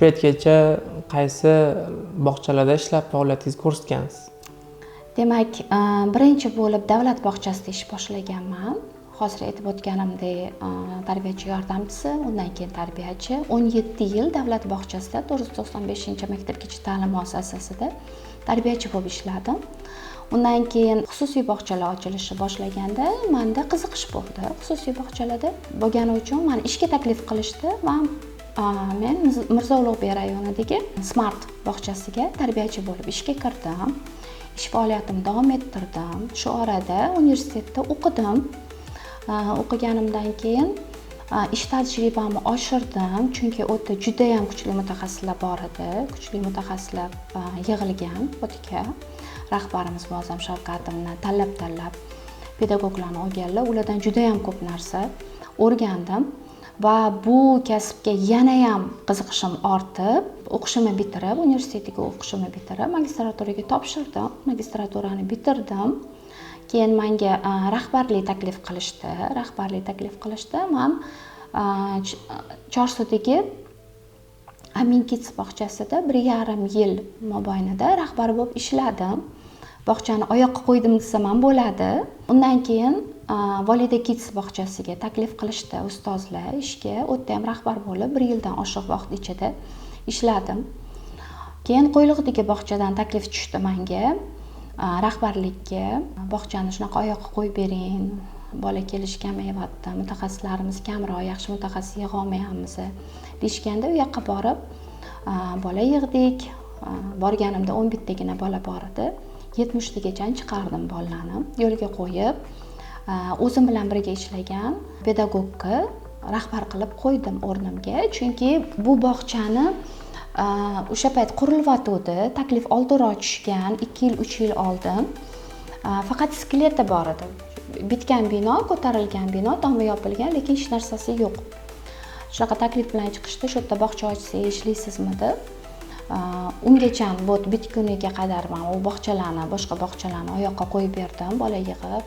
paytgacha qaysi bog'chalarda ishlab faoliyatingizni ko'rsatgansiz? Demak, birinchi bo'lib davlat bog'chasida ish boshlaganman. Hozir aytib o'tganimdek, tarbiyachi yordamchisi, undan keyin tarbiyachi. 17 yil davlat bog'chasida 495-maktabgacha ta'lim muassasasida tarbiyachi bo'lib ishladim. Undan keyin xususiy bog'chalar ochilishi boshlaganda menda qiziqish bo'ldi. Xususiy bog'chalarda bo'lgani uchun meni ishga taklif qilishdi va men Mirzo Ulug'bek rayonidagi Smart bog'chasiga tarbiyachi bo'lib ishga kirdim. Ish faoliyatimni davom ettirdim. Shu orada universitetda o'qidim. O'qiganimdan keyin ish tajribamni oshirdim, chunki u yerda juda ham kuchli mutaxassislar bor edi. Kuchli mutaxassislar yig'ilgan o'tga. Rahbarimiz Muazzam Shavkatovni tanlab pedagoglarni olganlar. Ulardan juda ham ko'p narsa o'rgandim va bu kasbga yana ham qiziqishim ortib, o'qishimni bitirib, universitetga o'qishimni bitirib, magistraturaga topshirdim. Magistraturani bitirdim. Keyin menga rahbarlik taklif qilishdi. Men Chorsudagi Amin Kids bog'chasida 1,5 yil mobaynida rahbar bo'lib ishladim. Bog'chani oyoqqa qo'ydim desam ham bo'ladi. Undan keyin Volida Kids bog'chasiga taklif qilishdi ustozlar ishga. U yerda ham rahbar bo'lib 1 yildan oshiq vaqt ichida ishladim. Keyin Qo'yliqdagi bog'chadan taklif tushdi menga. Rahbarlikka, bog'chani shunaqa oyoqqa qo'yib bering. Bola kelish kamayapti, mutaxassislarimiz kamroq, yaxshi mutaxassis yig'a olmayapmiz deyishganda u yoqqa borib bola yig'dik. Borganimda 11 tagina bola bor edi. 70 tagacha chiqardim bolalarni. Yo'lga qo'yib, o'zim bilan birga ishlagan pedagogga rahbar qilib qo'ydim o'rnimga, chunki bu bog'chani o'sha payt qurilyotgandi, taklif oldinroq tushgan, 2 yil, 3 yil oldin. Faqat skeleti bor edi. Bitgan bino, ko'tarilgan bino, tomi yopilgan, lekin hech narsasi yo'q. Shunaqa taklif bilan chiqishdi, shu yerda bog'cha ochsa ishlaysizmi deb. Ungacha bitguniga qadar men u bog'chalarni, boshqa bog'chalarni oyoqqa qo'yib berdim, bola yig'ib.